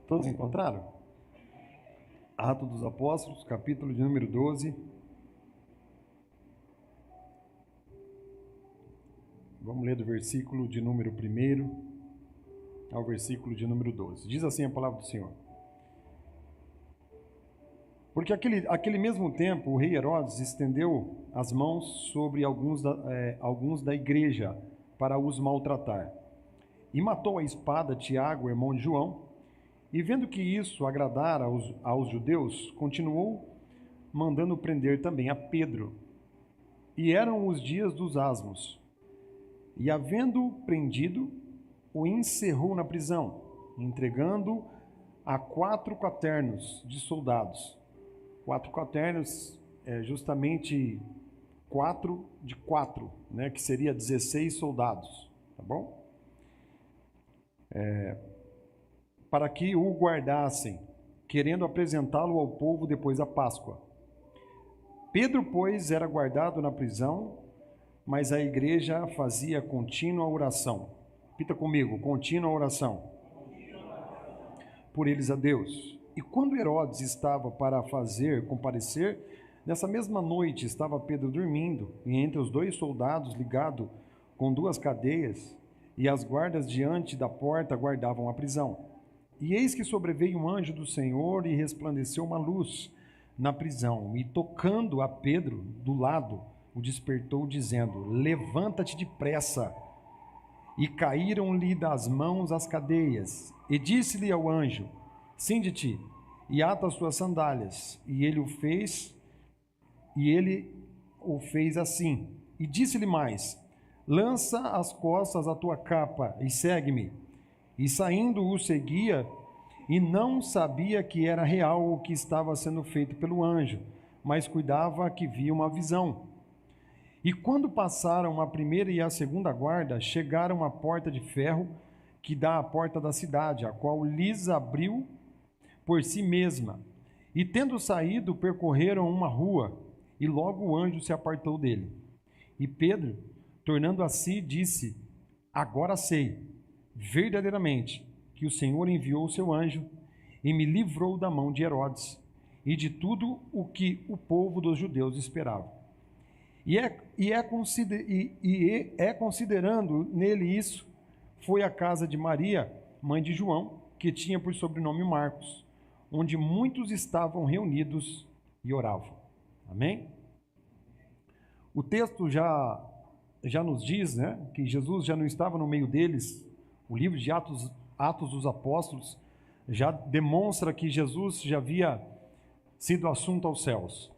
Todos encontraram? Atos dos Apóstolos, capítulo de número 12. Vamos ler do versículo de número 1 ao versículo de número 12. Diz assim a palavra do Senhor. Porque aquele mesmo tempo o rei Herodes estendeu as mãos sobre alguns da igreja para os maltratar. E matou a espada Tiago, irmão de João, e vendo que isso agradara aos judeus, continuou mandando prender também a Pedro. E eram os dias dos asmos. E havendo prendido, o encerrou na prisão, entregando a 4 quaternos de soldados. 4 quaternos é justamente 4 de 4, né, que seria 16 soldados, tá bom? Para que o guardassem, querendo apresentá-lo ao povo depois da Páscoa. Pedro, pois, era guardado na prisão, mas a igreja fazia contínua oração. Repita comigo, contínua oração. Por eles a Deus. E quando Herodes estava para fazer comparecer, nessa mesma noite estava Pedro dormindo, e entre os 2 soldados ligado com 2 cadeias, e as guardas diante da porta guardavam a prisão. E eis que sobreveio um anjo do Senhor e resplandeceu uma luz na prisão, e tocando a Pedro do lado, o despertou, dizendo: levanta-te depressa. E caíram-lhe das mãos as cadeias. E disse-lhe ao anjo: cinde-te e ata as tuas sandálias. E ele o fez assim. E disse-lhe mais: lança às costas a tua capa e segue-me. E saindo o seguia, e não sabia que era real o que estava sendo feito pelo anjo, mas cuidava que via uma visão. E quando passaram a primeira e a segunda guarda, chegaram à porta de ferro que dá à porta da cidade, a qual lhes abriu por si mesma. E tendo saído, percorreram uma rua, e logo o anjo se apartou dele. E Pedro, tornando a si, disse: agora sei verdadeiramente que o Senhor enviou o seu anjo e me livrou da mão de Herodes e de tudo o que o povo dos judeus esperava. E considerando nele isso, foi à casa de Maria, mãe de João, que tinha por sobrenome Marcos, onde muitos estavam reunidos e oravam. Amém? O texto já nos diz, né, que Jesus já não estava no meio deles. O livro de Atos dos Apóstolos já demonstra que Jesus já havia sido assunto aos céus.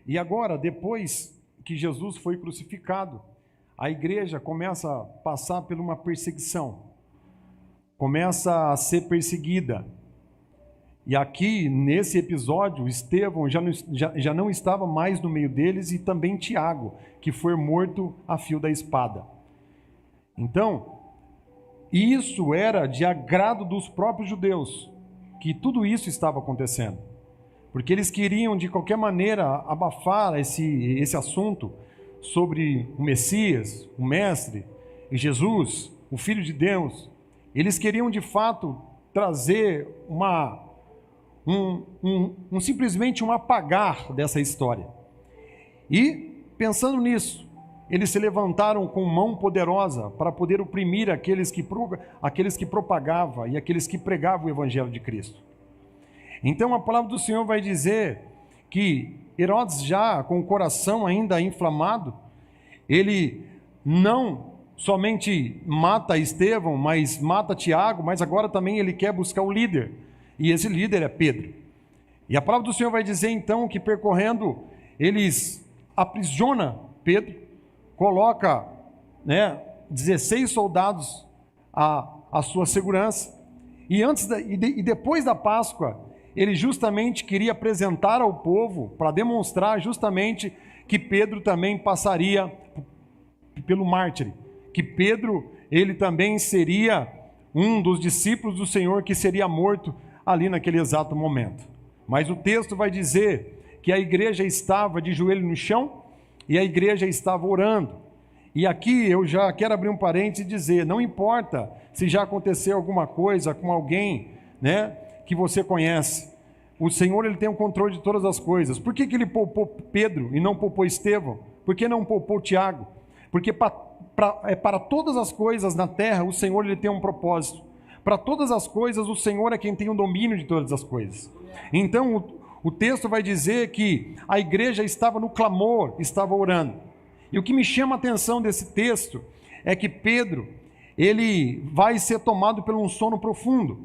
E agora, depois que Jesus foi crucificado, a igreja começa a passar por uma perseguição, começa a ser perseguida. E aqui, nesse episódio, Estevão já não estava mais no meio deles, e também Tiago, que foi morto a fio da espada. Então, isso era de agrado dos próprios judeus, que tudo isso estava acontecendo, porque eles queriam de qualquer maneira abafar esse assunto sobre o Messias, o Mestre, e Jesus, o Filho de Deus. Eles queriam de fato trazer simplesmente um apagar dessa história. E pensando nisso, eles se levantaram com mão poderosa para poder oprimir aqueles que propagavam e aqueles que pregavam o Evangelho de Cristo. Então a palavra do Senhor vai dizer que Herodes, já com o coração ainda inflamado, ele não somente mata Estevão, mas mata Tiago, mas agora também ele quer buscar o líder, e esse líder é Pedro. E a palavra do Senhor vai dizer então que, percorrendo, eles aprisionam Pedro, coloca 16 soldados à sua segurança, e depois da Páscoa, ele justamente queria apresentar ao povo, para demonstrar justamente que Pedro também passaria pelo mártir, que Pedro, ele também seria um dos discípulos do Senhor que seria morto ali naquele exato momento. Mas o texto vai dizer que a igreja estava de joelho no chão, e a igreja estava orando. E aqui eu já quero abrir um parênteses e dizer, não importa se já aconteceu alguma coisa com alguém né, que você conhece. O Senhor, ele tem o controle de todas as coisas. Por que ele poupou Pedro e não poupou Estevão? Por que não poupou Tiago? Porque para todas as coisas na terra, o Senhor, ele tem um propósito. Para todas as coisas, o Senhor é quem tem o domínio de todas as coisas. Então, o texto vai dizer que a igreja estava no clamor, estava orando. E o que me chama a atenção desse texto é que Pedro, ele vai ser tomado por um sono profundo.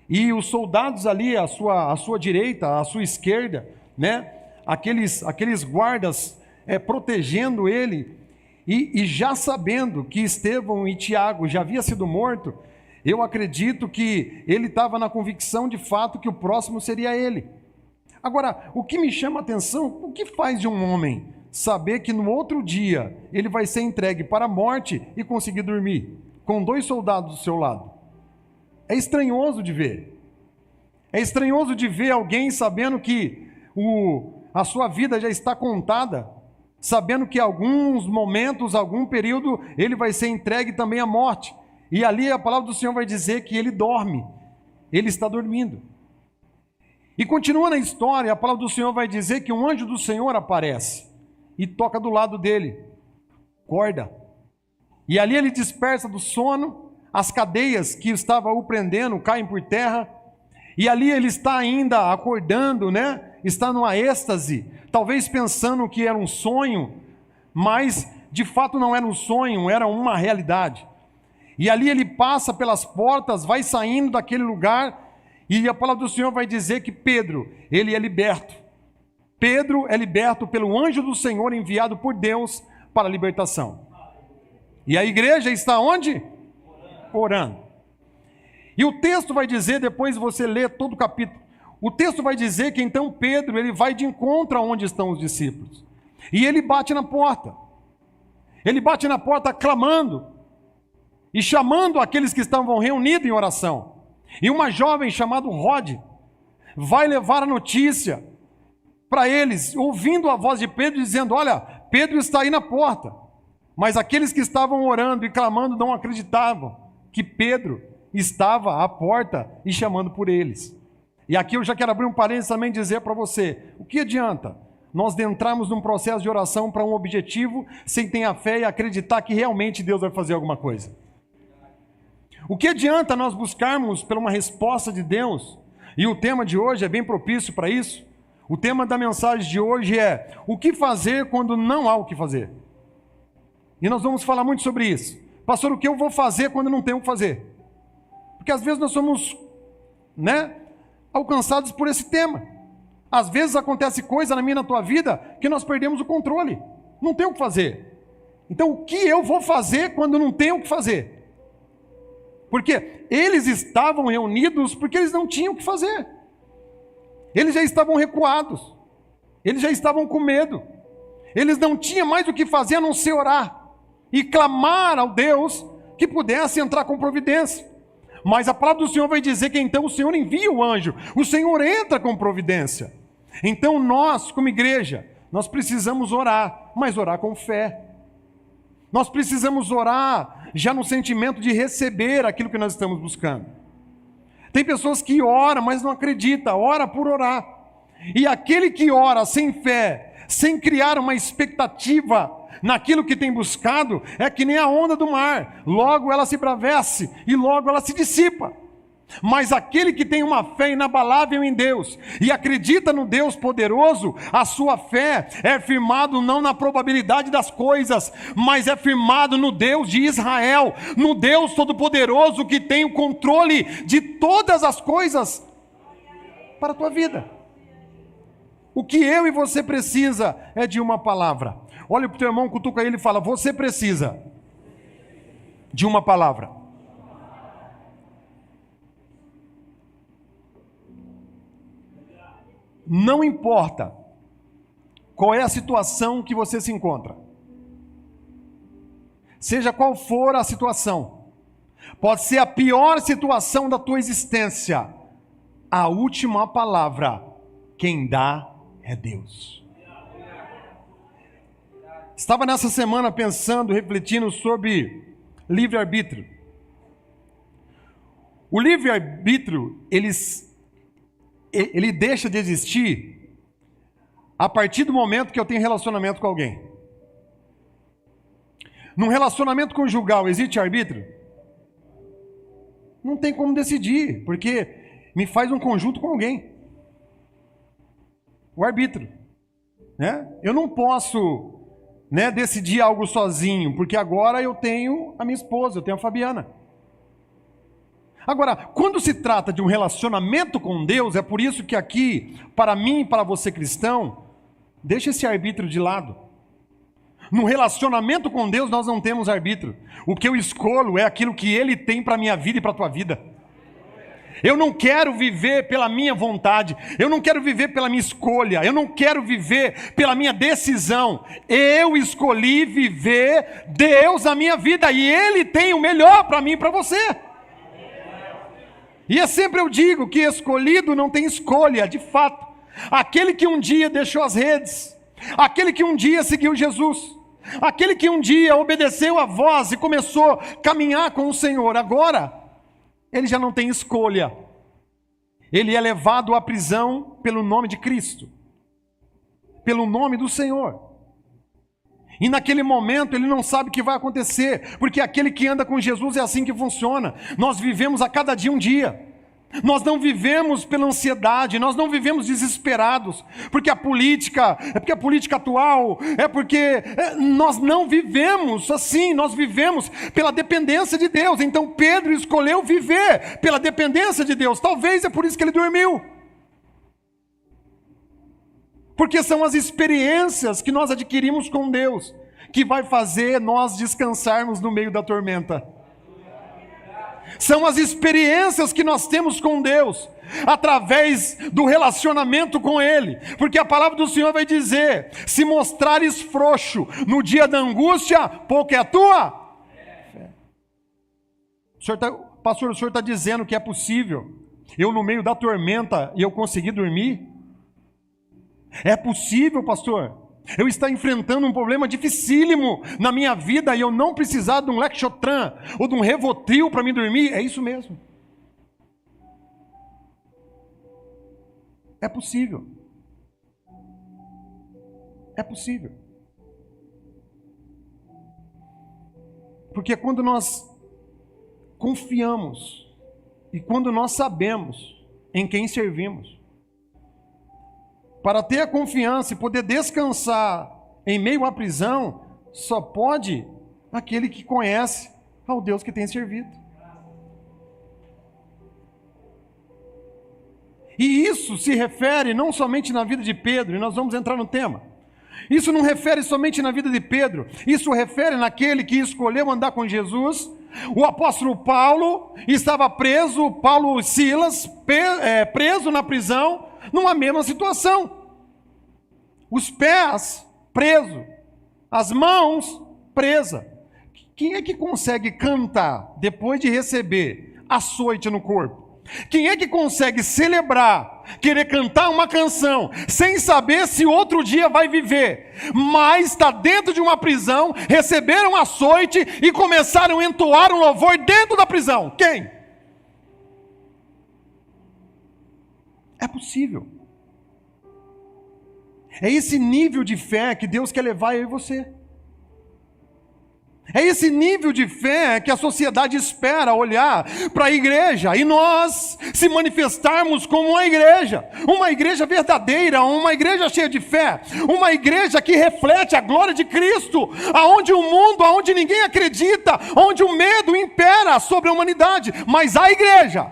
E os soldados ali, à sua direita, à sua esquerda, né? Aqueles guardas protegendo ele, e já sabendo que Estevão e Tiago já havia sido morto, eu acredito que ele estava na convicção de fato que o próximo seria ele. Agora, o que me chama a atenção, o que faz de um homem saber que no outro dia ele vai ser entregue para a morte e conseguir dormir, com 2 soldados do seu lado? É estranhoso de ver. É estranhoso de ver alguém sabendo que a sua vida já está contada, sabendo que alguns momentos, algum período, ele vai ser entregue também à morte. E ali a palavra do Senhor vai dizer que ele dorme, ele está dormindo. E continua na história, a palavra do Senhor vai dizer que um anjo do Senhor aparece e toca do lado dele, acorda. E ali ele dispersa do sono, as cadeias que estavam o prendendo caem por terra, e ali ele está ainda acordando, né? Está numa êxtase, talvez pensando que era um sonho, mas de fato não era um sonho, era uma realidade. E ali ele passa pelas portas, vai saindo daquele lugar, e a palavra do Senhor vai dizer que Pedro, ele é liberto. Pedro é liberto pelo anjo do Senhor enviado por Deus para a libertação. E a igreja está onde? Orando. E o texto vai dizer, depois você lê todo o capítulo, o texto vai dizer que então Pedro, ele vai de encontro aonde estão os discípulos. E ele bate na porta. Ele bate na porta clamando e chamando aqueles que estavam reunidos em oração. E uma jovem chamada Rod vai levar a notícia para eles, ouvindo a voz de Pedro, dizendo: olha, Pedro está aí na porta. Mas aqueles que estavam orando e clamando não acreditavam que Pedro estava à porta e chamando por eles. E aqui eu já quero abrir um parênteses também e dizer para você: o que adianta nós entrarmos num processo de oração para um objetivo sem ter a fé e acreditar que realmente Deus vai fazer alguma coisa? O que adianta nós buscarmos por uma resposta de Deus? E o tema de hoje é bem propício para isso. O tema da mensagem de hoje é: o que fazer quando não há o que fazer? E nós vamos falar muito sobre isso. Pastor, o que eu vou fazer quando não tenho o que fazer? Porque às vezes nós somos, alcançados por esse tema. Às vezes acontece coisa na minha e na tua vida que nós perdemos o controle. Não tem o que fazer. Então o que eu vou fazer quando não tenho o que fazer? Porque eles estavam reunidos porque eles não tinham o que fazer. Eles já estavam recuados. Eles já estavam com medo. Eles não tinham mais o que fazer a não ser orar e clamar ao Deus que pudesse entrar com providência. Mas a palavra do Senhor vai dizer que então o Senhor envia o anjo, o Senhor entra com providência. Então nós, como igreja, nós precisamos orar, mas orar com fé. Nós precisamos orar já no sentimento de receber aquilo que nós estamos buscando. Tem pessoas que oram, mas não acreditam, ora por orar. E aquele que ora sem fé, sem criar uma expectativa naquilo que tem buscado, é que nem a onda do mar, logo ela se embravece e logo ela se dissipa. Mas aquele que tem uma fé inabalável em Deus e acredita no Deus poderoso, a sua fé é firmado não na probabilidade das coisas, mas é firmado no Deus de Israel, no Deus todo-poderoso que tem o controle de todas as coisas para a tua vida. O que eu e você precisa é de uma palavra. Olha para o teu irmão, cutuca ele e fala: você precisa de uma palavra. Não importa qual é a situação que você se encontra, seja qual for a situação, pode ser a pior situação da tua existência, a última palavra quem dá é Deus. Estava nessa semana pensando, refletindo sobre livre-arbítrio. O livre-arbítrio, ele deixa de existir a partir do momento que eu tenho relacionamento com alguém. Num relacionamento conjugal, existe arbítrio? Não tem como decidir, porque me faz um conjunto com alguém. O arbítrio. Né? Eu não posso, né, decidir algo sozinho, porque agora eu tenho a minha esposa, eu tenho a Fabiana. Agora, quando se trata de um relacionamento com Deus, é por isso que aqui, para mim e para você cristão, deixa esse arbítrio de lado. No relacionamento com Deus nós não temos arbítrio. O que eu escolho é aquilo que Ele tem para a minha vida e para a tua vida. Eu não quero viver pela minha vontade, eu não quero viver pela minha escolha, eu não quero viver pela minha decisão. Eu escolhi viver Deus na minha vida e Ele tem o melhor para mim e para você. E sempre eu digo que escolhido não tem escolha, de fato. Aquele que um dia deixou as redes, aquele que um dia seguiu Jesus, aquele que um dia obedeceu a voz e começou a caminhar com o Senhor, agora ele já não tem escolha. Ele é levado à prisão pelo nome de Cristo, pelo nome do Senhor. E naquele momento ele não sabe o que vai acontecer, porque aquele que anda com Jesus é assim que funciona. Nós vivemos a cada dia um dia. Nós não vivemos pela ansiedade, nós não vivemos desesperados, porque a política atual, porque nós não vivemos assim, nós vivemos pela dependência de Deus. Então Pedro escolheu viver pela dependência de Deus, talvez é por isso que ele dormiu. Porque são as experiências que nós adquirimos com Deus, que vai fazer nós descansarmos no meio da tormenta. São as experiências que nós temos com Deus, através do relacionamento com Ele. Porque a palavra do Senhor vai dizer: se mostrares frouxo no dia da angústia, pouco é a tua fé. Pastor, o senhor está dizendo que é possível eu no meio da tormenta e eu conseguir dormir? É possível, pastor, eu estar enfrentando um problema dificílimo na minha vida e eu não precisar de um Lexotran ou de um Revotril para me dormir? É isso mesmo. É possível. É possível. Porque quando nós confiamos e quando nós sabemos em quem servimos, para ter a confiança e poder descansar em meio à prisão, só pode aquele que conhece ao Deus que tem servido. E isso se refere não somente na vida de Pedro, e nós vamos entrar no tema. Isso não refere somente na vida de Pedro, isso refere naquele que escolheu andar com Jesus. O apóstolo Paulo estava preso, Paulo e Silas, preso na prisão, numa mesma situação. Os pés presos, as mãos presas. Quem é que consegue cantar depois de receber açoite no corpo? Quem é que consegue celebrar, querer cantar uma canção, sem saber se outro dia vai viver, mas está dentro de uma prisão, receberam açoite e começaram a entoar um louvor dentro da prisão? Quem? É possível. É esse nível de fé que Deus quer levar eu e você. É esse nível de fé que a sociedade espera olhar para a igreja e nós se manifestarmos como uma igreja verdadeira, uma igreja cheia de fé, uma igreja que reflete a glória de Cristo, aonde o mundo, aonde ninguém acredita, onde o medo impera sobre a humanidade, mas a igreja,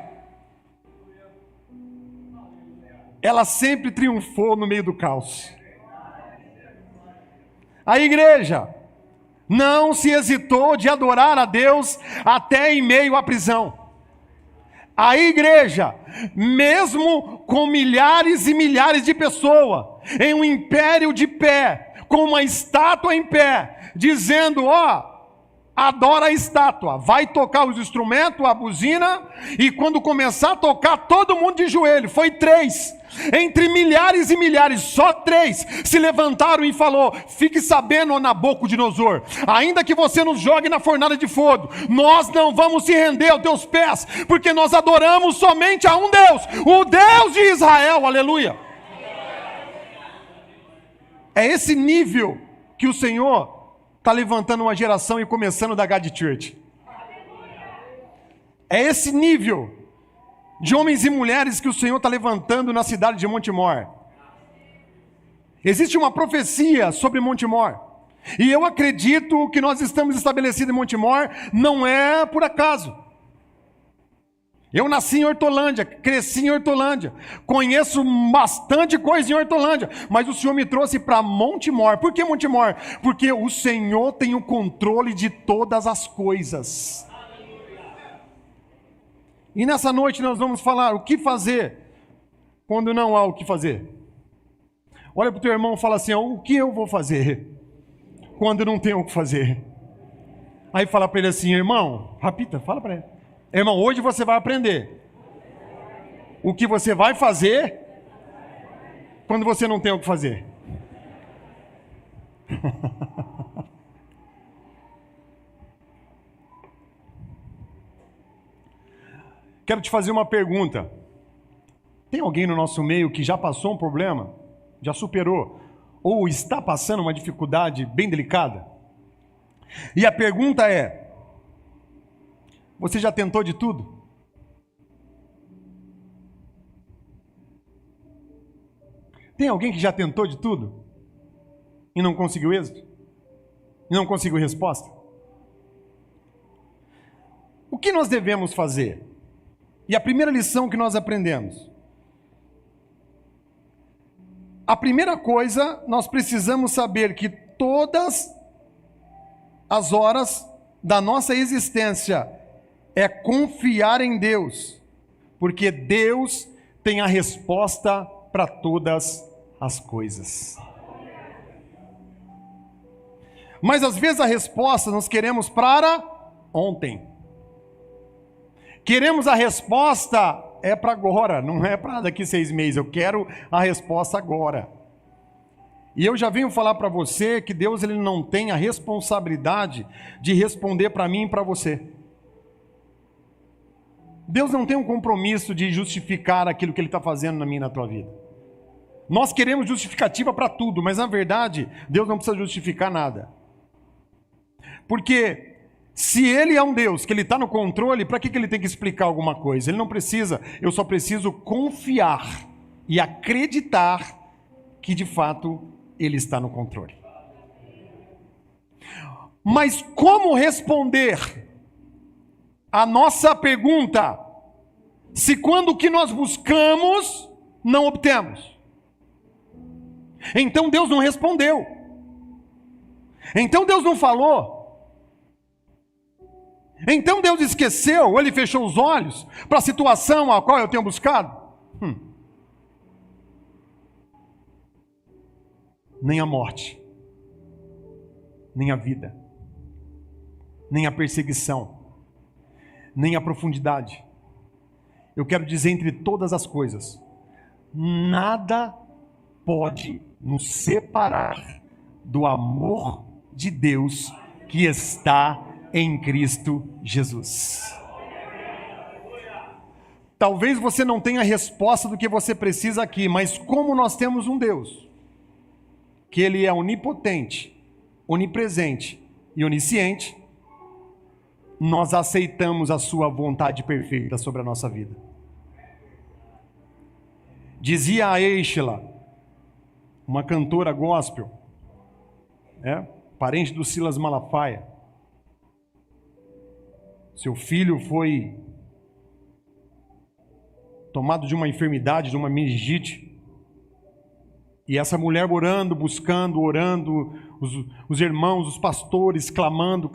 ela sempre triunfou no meio do caos. A igreja não se hesitou de adorar a Deus até em meio à prisão. A igreja, mesmo com milhares e milhares de pessoas, em um império de pé, com uma estátua em pé, dizendo: adora a estátua, vai tocar os instrumentos, a buzina, e quando começar a tocar, todo mundo de joelho. Foi 3, entre milhares e milhares, só 3 se levantaram e falou: fique sabendo, ó Nabucodonosor, ainda que você nos jogue na fornalha de fogo, nós não vamos se render aos teus pés, porque nós adoramos somente a um Deus, o Deus de Israel. Aleluia. É esse nível que o Senhor está levantando uma geração e começando da God Church. É esse nível de homens e mulheres que o Senhor está levantando na cidade de Montemor. Existe uma profecia sobre Montemor, e eu acredito que nós estamos estabelecidos em Montemor não é por acaso. Eu nasci em Hortolândia, cresci em Hortolândia, conheço bastante coisa em Hortolândia, mas o Senhor me trouxe para Montemor. Por que Montemor? Porque o Senhor tem o controle de todas as coisas. E nessa noite nós vamos falar o que fazer quando não há o que fazer. Olha para o teu irmão e fala assim: o que eu vou fazer quando não tenho o que fazer? Aí fala para ele assim: irmão, repita, fala para ele: irmão, hoje você vai aprender o que você vai fazer quando você não tem o que fazer. Quero te fazer uma pergunta. Tem alguém no nosso meio que já passou um problema, já superou, ou está passando uma dificuldade bem delicada? E a pergunta é: você já tentou de tudo? Tem alguém que já tentou de tudo e não conseguiu êxito? E não conseguiu resposta? O que nós devemos fazer? E a primeira lição que nós aprendemos: a primeira coisa, nós precisamos saber que todas as horas da nossa existência é confiar em Deus, porque Deus tem a resposta para todas as coisas. Mas às vezes a resposta nós queremos para ontem. Queremos a resposta para agora, não é para daqui 6 meses. Eu quero a resposta agora. E eu já venho falar para você que Deus ele não tem a responsabilidade de responder para mim e para você. Deus não tem um compromisso de justificar aquilo que Ele está fazendo na minha e na tua vida. Nós queremos justificativa para tudo, mas na verdade Deus não precisa justificar nada. Porque se Ele é um Deus, que Ele está no controle, para que Ele tem que explicar alguma coisa? Ele não precisa, eu só preciso confiar e acreditar que de fato Ele está no controle. Mas como responder a nossa pergunta, se quando o que nós buscamos, não obtemos? Então Deus não respondeu. Então Deus não falou. Então Deus esqueceu, ou Ele fechou os olhos para a situação a qual eu tenho buscado? Nem a morte, nem a vida, nem a perseguição, nem a profundidade. Eu quero dizer, entre todas as coisas, nada pode nos separar do amor de Deus que está em Cristo Jesus. Talvez você não tenha a resposta do que você precisa aqui, mas como nós temos um Deus, que Ele é onipotente, onipresente e onisciente, nós aceitamos a sua vontade perfeita sobre a nossa vida. Dizia a Eichela, uma cantora gospel, parente do Silas Malafaia, seu filho foi tomado de uma enfermidade, de uma meningite, e essa mulher orando, buscando, orando, os irmãos, os pastores clamando,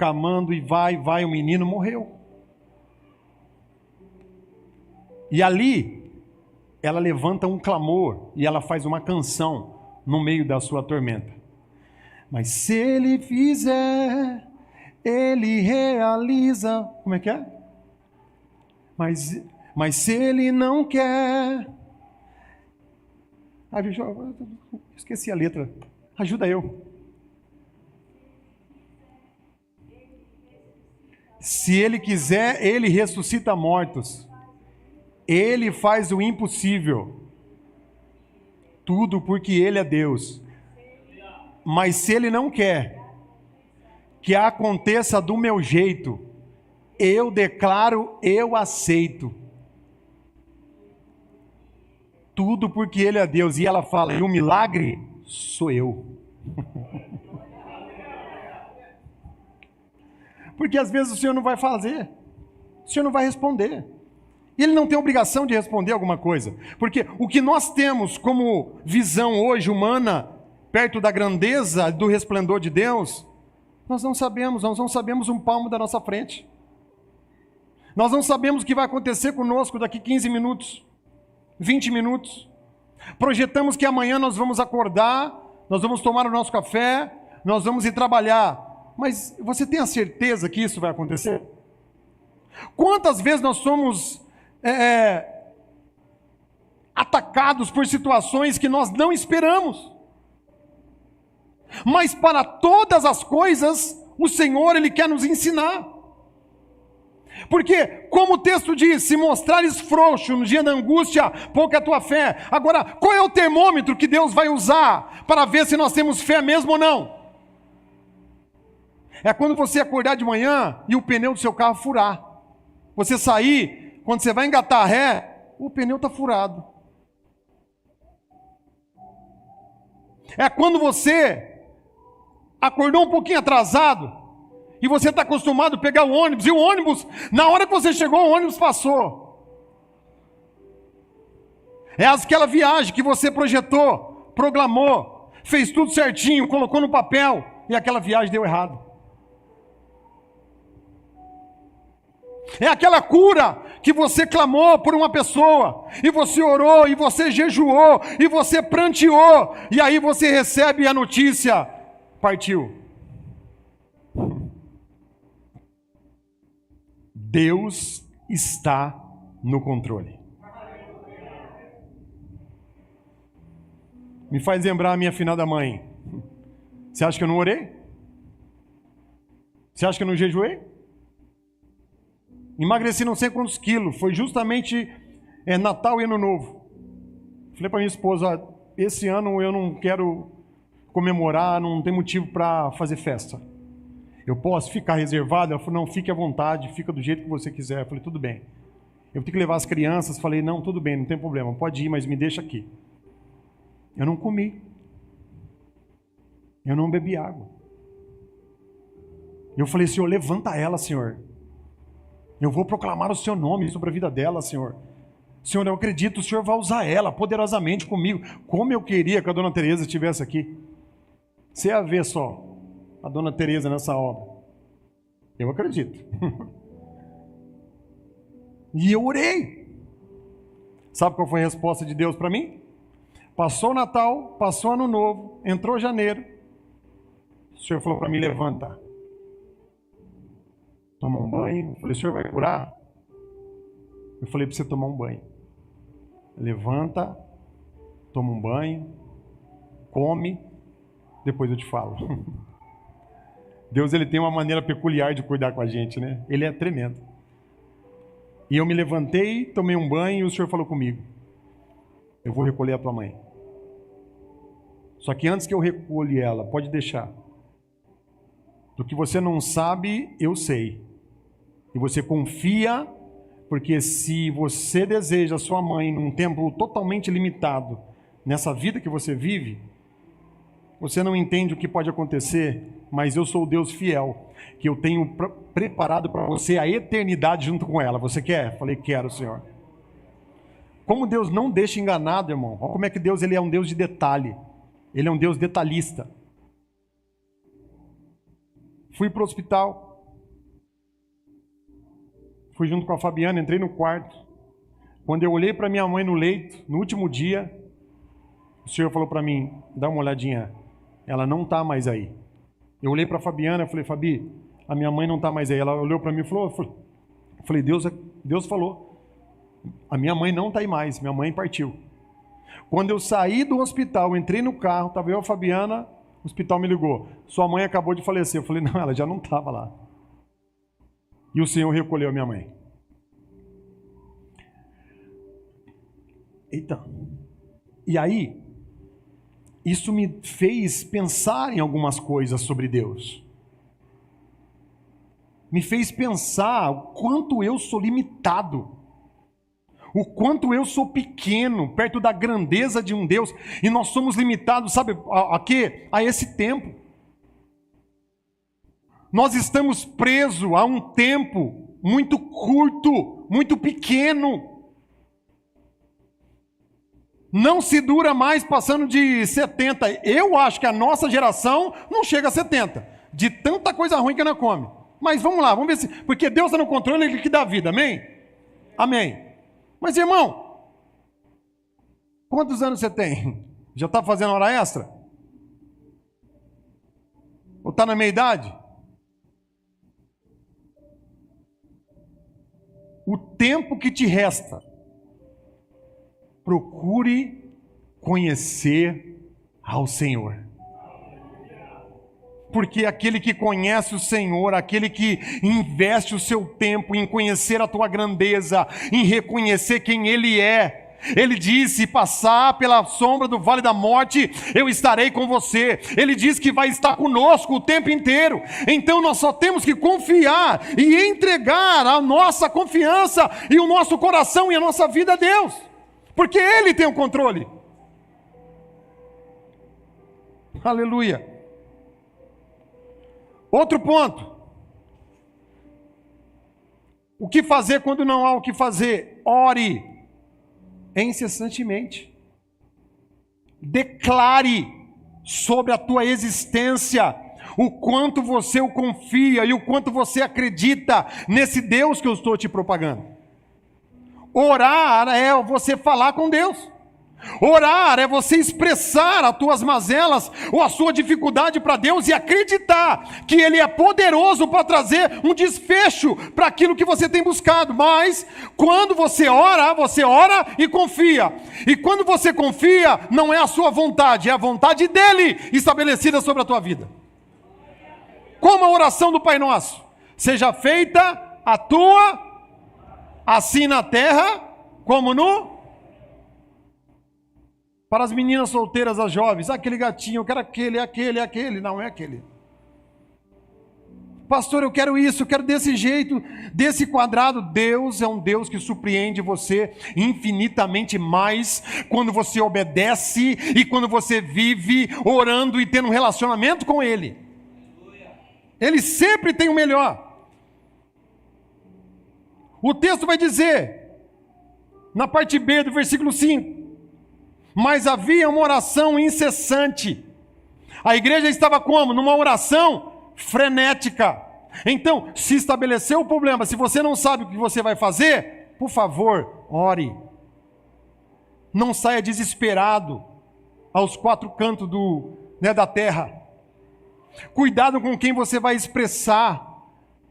e vai, o menino morreu. E ali, ela levanta um clamor, e ela faz uma canção no meio da sua tormenta. Mas se Ele fizer, Ele realiza. Como é que é? Mas se ele não quer. Ah, esqueci a letra. Ajuda eu. Se ele quiser, ele ressuscita mortos. Ele faz o impossível. Tudo porque ele é Deus. Mas se ele não quer que aconteça do meu jeito, eu declaro, eu aceito. Tudo porque ele é Deus. E ela fala, e o milagre sou eu. Porque às vezes o Senhor não vai fazer, o Senhor não vai responder. E Ele não tem obrigação de responder alguma coisa. Porque o que nós temos como visão hoje humana, perto da grandeza, do resplendor de Deus, nós não sabemos um palmo da nossa frente. Nós não sabemos o que vai acontecer conosco daqui 15 minutos, 20 minutos. Projetamos que amanhã nós vamos acordar, nós vamos tomar o nosso café, nós vamos ir trabalhar. Mas você tem a certeza que isso vai acontecer? Quantas vezes nós somos atacados por situações que nós não esperamos? Mas para todas as coisas, o Senhor, Ele quer nos ensinar. Porque, como o texto diz, se mostrares frouxo no dia da angústia, pouca é a tua fé. Agora, qual é o termômetro que Deus vai usar para ver se nós temos fé mesmo ou não? É quando você acordar de manhã e o pneu do seu carro furar. Você sair, quando você vai engatar a ré, o pneu está furado. É quando você acordou um pouquinho atrasado e você está acostumado a pegar o ônibus, e o ônibus, na hora que você chegou, o ônibus passou. É aquela viagem que você projetou, programou, fez tudo certinho, colocou no papel, e aquela viagem deu errado. É aquela cura que você clamou por uma pessoa, e você orou, e você jejuou, e você pranteou, e aí você recebe a notícia, partiu. Deus está no controle. Me faz lembrar a minha finada mãe. Você acha que eu não orei? Você acha que eu não jejuei? Emagreci não sei quantos quilos. Foi justamente Natal e Ano Novo. Falei para minha esposa, esse ano eu não quero comemorar, não tem motivo para fazer festa. Eu posso ficar reservado? Ela falou, não, fique à vontade, fica do jeito que você quiser. Eu falei, tudo bem. Eu tenho que levar as crianças. Falei, não, tudo bem, não tem problema, pode ir, mas me deixa aqui. Eu não comi. Eu não bebi água. Eu falei, Senhor, levanta ela, Senhor. Eu vou proclamar o Seu nome sobre a vida dela, Senhor. Senhor, eu acredito, o Senhor vai usar ela poderosamente comigo. Como eu queria que a Dona Teresa estivesse aqui. Você ia ver só a Dona Teresa nessa obra. Eu acredito. E eu orei. Sabe qual foi a resposta de Deus para mim? Passou o Natal, passou o Ano Novo, entrou janeiro. O Senhor falou para mim, levanta. Toma um banho. Eu falei, o Senhor vai curar? Eu falei para você tomar um banho. Levanta, toma um banho, come, depois eu te falo. Deus, Ele tem uma maneira peculiar de cuidar com a gente, né? Ele é tremendo. E eu me levantei, tomei um banho e o Senhor falou comigo, eu vou recolher a tua mãe. Só que antes que eu recolhe ela, pode deixar. Do que você não sabe, eu sei. E você confia, porque se você deseja a sua mãe num tempo totalmente limitado, nessa vida que você vive, você não entende o que pode acontecer, mas eu sou o Deus fiel, que eu tenho preparado para você a eternidade junto com ela. Você quer? Falei, quero, Senhor. Como Deus não deixa enganado, irmão. Olha como é que Deus, Ele é um Deus de detalhe. Ele é um Deus detalhista. Fui para o hospital. Fui junto com a Fabiana, entrei no quarto. Quando eu olhei para minha mãe no leito, no último dia, o Senhor falou para mim, dá uma olhadinha, ela não está mais aí. Eu olhei para a Fabiana e falei, Fabi, A minha mãe não está mais aí. Ela olhou para mim e falou, eu falei, Deus falou. A minha mãe não está aí mais, minha mãe partiu. Quando eu saí do hospital, entrei no carro, estava eu e a Fabiana, o hospital me ligou. Sua mãe acabou de falecer. Eu falei, não, ela já não estava lá. E o Senhor recolheu a minha mãe. Eita. E aí, isso me fez pensar em algumas coisas sobre Deus. Me fez pensar o quanto eu sou limitado. O quanto eu sou pequeno, perto da grandeza de um Deus. E nós somos limitados, sabe a quê? A esse tempo. Nós estamos presos a um tempo muito curto, muito pequeno. Não se dura mais passando de 70. Eu acho que a nossa geração não chega a 70. De tanta coisa ruim que não come. Mas vamos lá, vamos ver se... Porque Deus está no controle, Ele que dá vida, amém? Amém. Mas irmão, quantos anos você tem? Já está fazendo hora extra? Ou está na meia idade? O tempo que te resta, procure conhecer ao Senhor. Porque aquele que conhece o Senhor, aquele que investe o seu tempo em conhecer a tua grandeza, em reconhecer quem Ele é, Ele disse, passar pela sombra do vale da morte, eu estarei com você. Ele diz que vai estar conosco o tempo inteiro. Então nós só temos que confiar e entregar a nossa confiança e o nosso coração e a nossa vida a Deus. Porque Ele tem o controle. Aleluia. Outro ponto. O que fazer quando não há o que fazer? Ore incessantemente. Declare sobre a tua existência o quanto você o confia e o quanto você acredita nesse Deus que eu estou te propagando. Orar é você falar com Deus. Orar é você expressar as tuas mazelas ou a sua dificuldade para Deus e acreditar que Ele é poderoso para trazer um desfecho para aquilo que você tem buscado. Mas quando você ora e confia. E quando você confia, não é a sua vontade, é a vontade dEle estabelecida sobre a tua vida. Como a oração do Pai Nosso: seja feita a tua, assim na terra como no... Para as meninas solteiras, as jovens, aquele gatinho, eu quero aquele. Não é aquele. Pastor, eu quero isso, eu quero desse jeito, desse quadrado. Deus é um Deus que surpreende você infinitamente mais quando você obedece e quando você vive orando e tendo um relacionamento com Ele. Ele sempre tem o melhor. O texto vai dizer, na parte B do versículo 5, mas havia uma oração incessante. A igreja estava como? Numa oração frenética. Então, se estabeleceu o problema, se você não sabe o que você vai fazer, por favor, ore. Não saia desesperado aos quatro cantos da terra. Cuidado com quem você vai expressar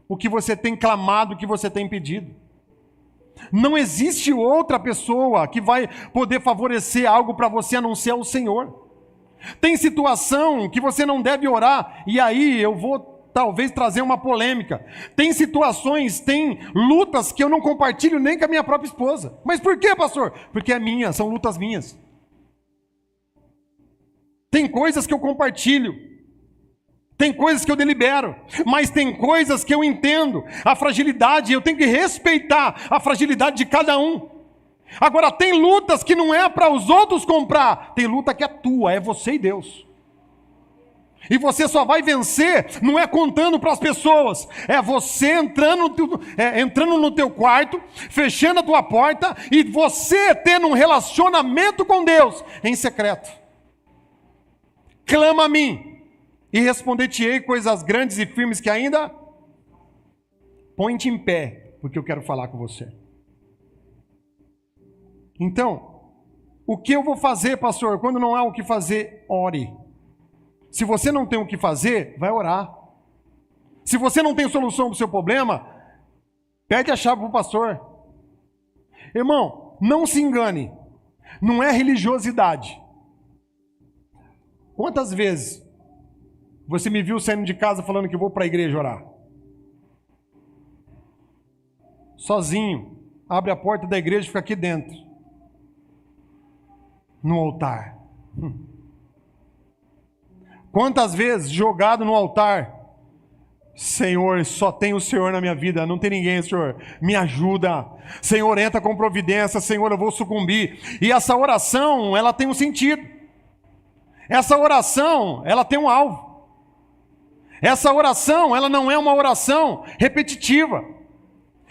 o que você tem clamado, o que você tem pedido. Não existe outra pessoa que vai poder favorecer algo para você a não ser o Senhor. Tem situação que você não deve orar, e aí eu vou talvez trazer uma polêmica. Tem situações, tem lutas que eu não compartilho nem com a minha própria esposa. Mas por quê, pastor? Porque é minha, são lutas minhas. Tem coisas que eu compartilho. Tem coisas que eu delibero, mas tem coisas que eu entendo a fragilidade, eu tenho que respeitar a fragilidade de cada um. Agora, tem lutas que não é para os outros comprar, tem luta que é tua, é você e Deus. E você só vai vencer, não é contando para as pessoas, é você entrando no teu quarto, fechando a tua porta e você tendo um relacionamento com Deus em secreto. Clama a mim. E responder-te-ei coisas grandes e firmes que ainda... Põe-te em pé, porque eu quero falar com você. Então, o que eu vou fazer, pastor? Quando não há o que fazer, ore. Se você não tem o que fazer, vai orar. Se você não tem solução para o seu problema, pede a chave para o pastor. Irmão, não se engane. Não é religiosidade. Quantas vezes você me viu saindo de casa falando que vou para a igreja orar? Sozinho, abre a porta da igreja e fica aqui dentro, no altar. Quantas vezes jogado no altar, Senhor, só tem o Senhor na minha vida, não tem ninguém, Senhor, me ajuda. Senhor, entra com providência, Senhor, eu vou sucumbir. E essa oração, ela tem um sentido. Essa oração, ela tem um alvo. Essa oração, ela não é uma oração repetitiva.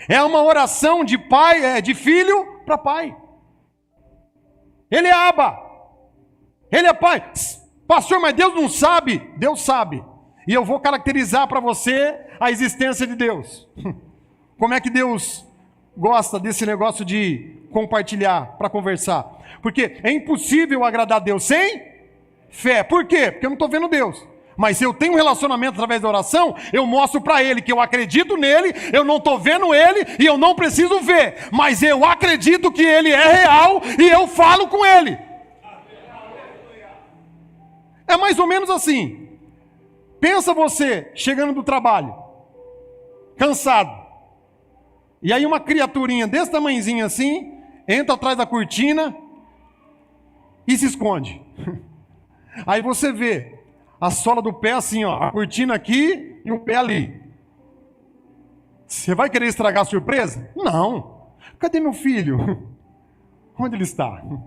É uma oração de pai, de filho para pai. Ele é Abba. Ele é pai. Pastor, mas Deus não sabe? Deus sabe. E eu vou caracterizar para você a existência de Deus. Como é que Deus gosta desse negócio de compartilhar, para conversar? Porque é impossível agradar a Deus sem fé. Por quê? Porque eu não estou vendo Deus. Mas se eu tenho um relacionamento através da oração, eu mostro para Ele que eu acredito nele, eu não estou vendo Ele e eu não preciso ver. Mas eu acredito que Ele é real e eu falo com Ele. É mais ou menos assim. Pensa você chegando do trabalho, cansado. E aí uma criaturinha desse tamanhozinho assim, entra atrás da cortina e se esconde. Aí você vê a sola do pé assim, ó, a cortina aqui e o pé ali. Você vai querer estragar a surpresa? Não. Cadê meu filho? Onde ele está? O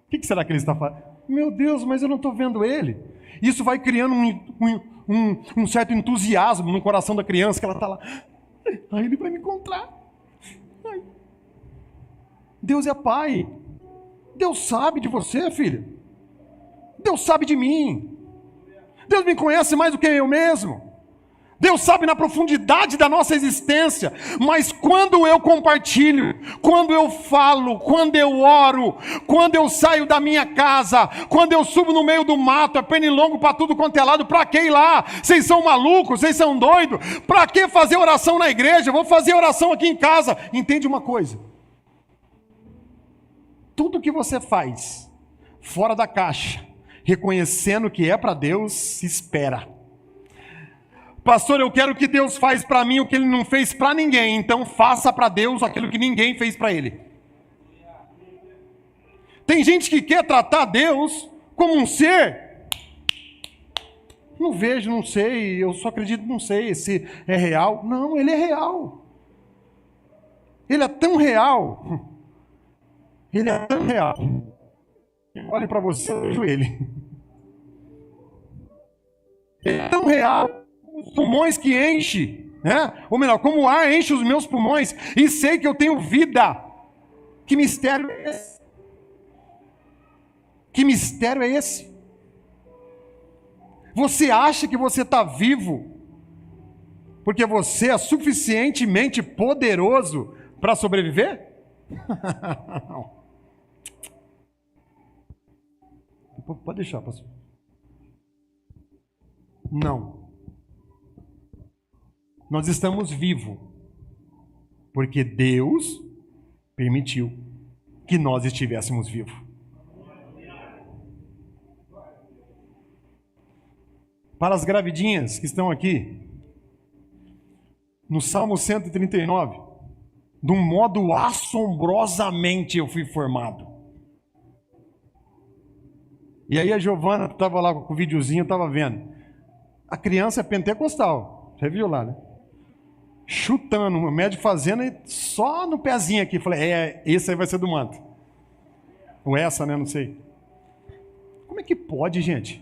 que será que ele está fazendo? Meu Deus, mas eu não estou vendo ele. Isso vai criando um certo entusiasmo no coração da criança, que ela está lá. Aí ele vai me encontrar. Ai. Deus é pai. Deus sabe de você, filho. Deus sabe de mim. Deus me conhece mais do que eu mesmo. Deus sabe na profundidade da nossa existência. Mas quando eu compartilho, quando eu falo, quando eu oro, quando eu saio da minha casa, quando eu subo no meio do mato, é pernilongo para tudo quanto é lado, para que ir lá? Vocês são malucos? Vocês são doidos? Para que fazer oração na igreja? Eu vou fazer oração aqui em casa. Entende uma coisa? Tudo que você faz fora da caixa, reconhecendo que é para Deus, espera. Pastor, eu quero que Deus faz para mim o que Ele não fez para ninguém, então faça para Deus aquilo que ninguém fez para Ele. Tem gente que quer tratar Deus como um ser. Não vejo, não sei, eu só acredito, não sei se é real. Não, Ele é real. Ele é tão real. Ele é tão real. Olhe para você, eu vejo Ele. Ele é tão real. Os pulmões que enche, né? Ou melhor, como o ar enche os meus pulmões e sei que eu tenho vida. Que mistério é esse? Que mistério é esse? Você acha que você está vivo porque você é suficientemente poderoso para sobreviver? Pode deixar, pastor. Não. Nós estamos vivos porque Deus permitiu que nós estivéssemos vivos. Para as gravidinhas que estão aqui, no Salmo 139, de um modo assombrosamente eu fui formado. E aí a Giovana estava lá com o videozinho, eu estava vendo. A criança é pentecostal, você viu lá, né? Chutando, o médico fazendo e só no pezinho aqui. Falei, esse aí vai ser do manto. Ou essa, né? Não sei. Como é que pode, gente?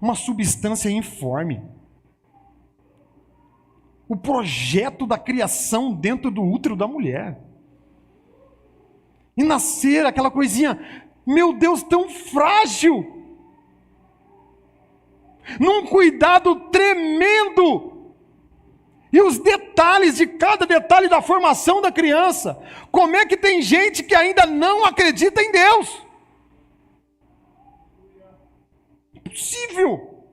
Uma substância informe. O projeto da criação dentro do útero da mulher. E nascer aquela coisinha, meu Deus, tão frágil. Num cuidado tremendo. E os detalhes de cada detalhe da formação da criança. Como é que tem gente que ainda não acredita em Deus? Impossível.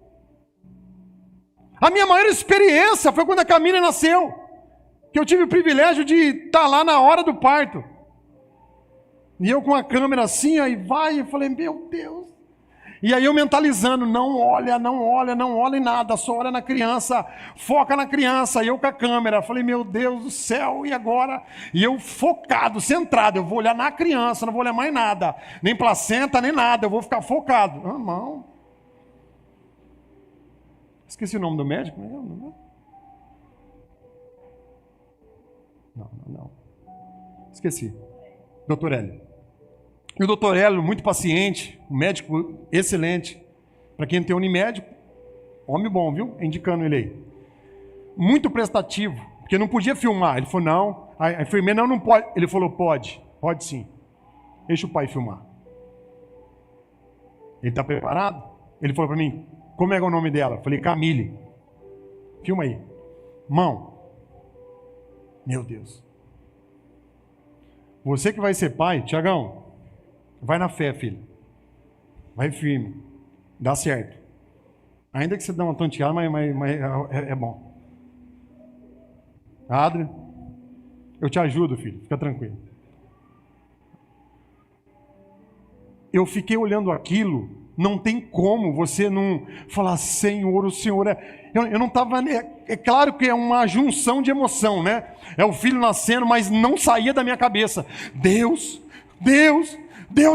A minha maior experiência foi quando a Camila nasceu, que eu tive o privilégio de estar lá na hora do parto. E eu com a câmera assim, aí vai, eu falei, meu Deus. E aí eu mentalizando, não olha em nada, só olha na criança, foca na criança. E eu com a câmera, falei, meu Deus do céu, e agora? E eu focado, centrado, eu vou olhar na criança, não vou olhar mais nada, nem placenta, nem nada, eu vou ficar focado. Ah, não. Esqueci o nome do médico, não. Esqueci. Doutor Hélio. E o doutor Hélio, muito paciente, um médico excelente. Para quem tem Unimédico, homem bom, viu? Indicando ele aí. Muito prestativo, porque não podia filmar. Ele falou, não. A enfermeira, não pode. Ele falou, pode sim. Deixa o pai filmar. Ele está preparado? Ele falou para mim, como é o nome dela? Eu falei, Camille. Filma aí. Mão. Meu Deus. Você que vai ser pai, Tiagão, vai na fé, filho. Vai firme. Dá certo. Ainda que você dê uma tonteada, mas é bom. Adri, eu te ajudo, filho. Fica tranquilo. Eu fiquei olhando aquilo. Não tem como você não falar, Senhor, o Senhor é... Eu não estava... É claro que é uma junção de emoção, né? É o filho nascendo, mas não saía da minha cabeça. Deus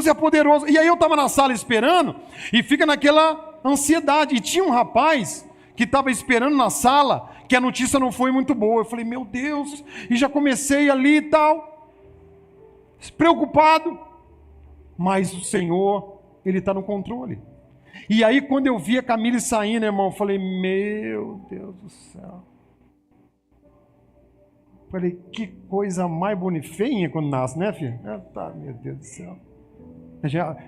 é poderoso. E aí eu estava na sala esperando, e fica naquela ansiedade. E tinha um rapaz que estava esperando na sala, que a notícia não foi muito boa. Eu falei, meu Deus, e já comecei ali e tal, preocupado. Mas o Senhor, Ele está no controle. E aí quando eu vi a Camille saindo, irmão, eu falei, meu Deus do céu. Falei, que coisa mais bonifeinha quando nasce, né, filho? Tá, meu Deus do céu.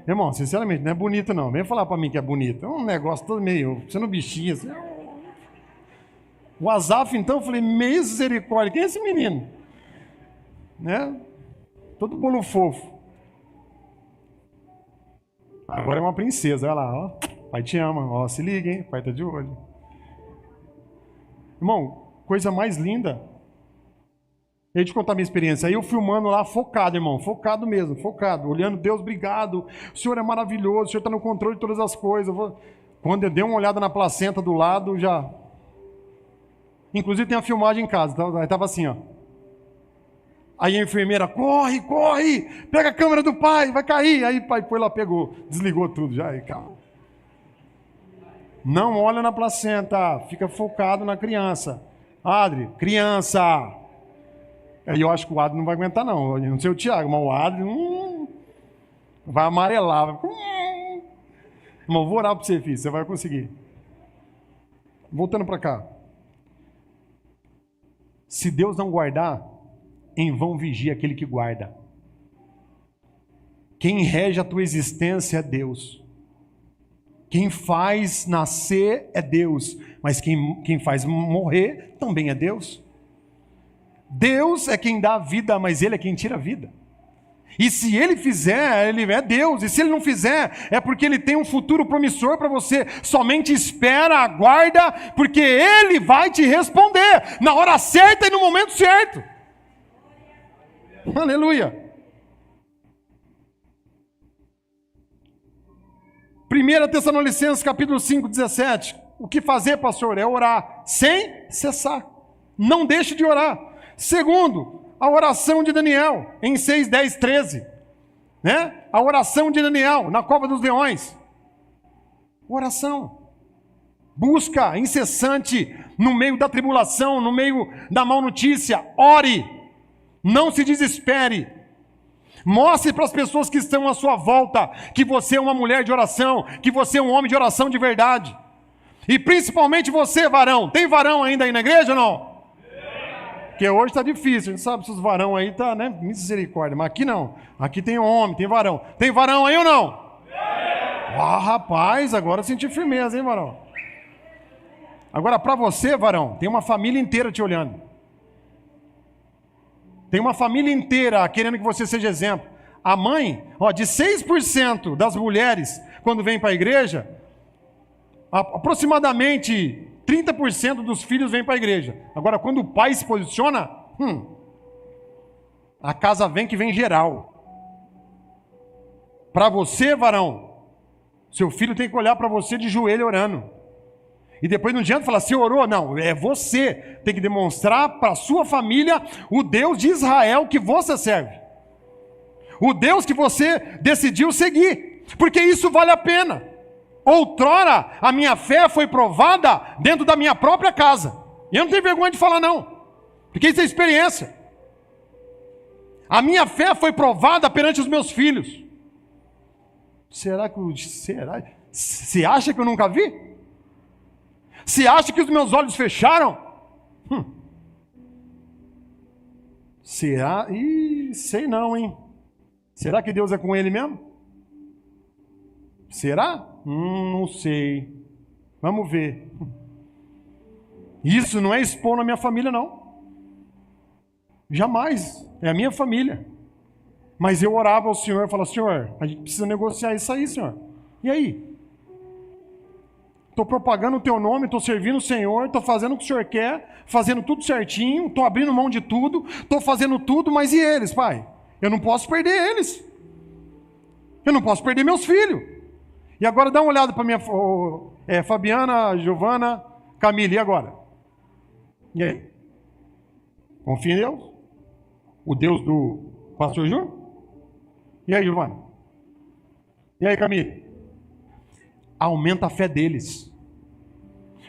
Irmão, sinceramente, não é bonito não. Vem falar para mim que é bonito. É um negócio todo meio, sendo bichinho assim. O Azaf, então, eu falei, misericórdia, quem é esse menino? Né? Todo bolo fofo. Agora é uma princesa, olha lá, ó. Pai te ama, ó, se liga, hein? Pai tá de olho. Irmão, coisa mais linda. Deixa eu te contar a minha experiência. Aí eu filmando lá, focado, irmão, focado mesmo, focado, olhando, Deus, obrigado, o Senhor é maravilhoso, o Senhor está no controle de todas as coisas. Quando eu dei uma olhada na placenta do lado, já... Inclusive tem uma filmagem em casa, aí estava assim, ó. Aí a enfermeira, corre, pega a câmera do pai, vai cair. Aí o pai foi lá, pegou, desligou tudo já, aí calma. Não olha na placenta, fica focado na criança. Adri, criança. Aí eu acho que o Adri não vai aguentar não, eu não sei o Tiago, mas o Adri vai amarelar. Irmão, vou orar para você, filho, você vai conseguir. Voltando para cá. Se Deus não guardar, em vão vigia aquele que guarda. Quem rege a tua existência é Deus. Quem faz nascer é Deus, mas quem faz morrer também é Deus. Deus é quem dá a vida, mas Ele é quem tira a vida. E se Ele fizer, Ele é Deus. E se Ele não fizer, é porque Ele tem um futuro promissor para você. Somente espera, aguarda, porque Ele vai te responder na hora certa e no momento certo. Aleluia. 1 Tessalonicenses capítulo 5, 17. O que fazer, pastor? É orar sem cessar. Não deixe de orar. Segundo, a oração de Daniel, em 6, 10, 13. Né? A oração de Daniel, na cova dos leões. Oração. Busca incessante, no meio da tribulação, no meio da mal notícia. Ore. Não se desespere. Mostre para as pessoas que estão à sua volta que você é uma mulher de oração, que você é um homem de oração de verdade. E principalmente você, varão. Tem varão ainda aí na igreja ou não? Porque hoje está difícil, a gente sabe se os varão aí tá, né? Misericórdia, mas aqui não. Aqui tem homem, tem varão. Tem varão aí ou não? Ah, rapaz, agora eu senti firmeza, hein, varão? Agora para você, varão, tem uma família inteira te olhando. Tem uma família inteira querendo que você seja exemplo. A mãe, de 6% das mulheres, quando vem para a igreja, aproximadamente 30% dos filhos vêm para a igreja. Agora, quando o pai se posiciona, a casa vem que vem geral. Para você, varão, seu filho tem que olhar para você de joelho orando. E depois não adianta falar, você orou? Não, é você. Tem que demonstrar para a sua família o Deus de Israel que você serve. O Deus que você decidiu seguir. Porque isso vale a pena. Outrora, a minha fé foi provada dentro da minha própria casa. E eu não tenho vergonha de falar não. Porque isso é experiência. A minha fé foi provada perante os meus filhos. Será? Você acha que eu nunca vi? Você acha que os meus olhos fecharam? Será? Sei não, hein? Será que Deus é com ele mesmo? Será? Não sei. Vamos ver. Isso não é expor na minha família, não. Jamais. É a minha família. Mas eu orava ao Senhor e falava, Senhor, a gente precisa negociar isso aí, Senhor. E aí? Estou propagando o teu nome, estou servindo o Senhor, estou fazendo o que o Senhor quer, fazendo tudo certinho, estou abrindo mão de tudo, estou fazendo tudo, mas e eles, pai? Eu não posso perder eles. Eu não posso perder meus filhos. E agora dá uma olhada para minha Fabiana, Giovana, Camila, e agora? E aí? Confia em Deus? O Deus do pastor Júnior? E aí, Giovana? E aí, Camila? Aumenta a fé deles.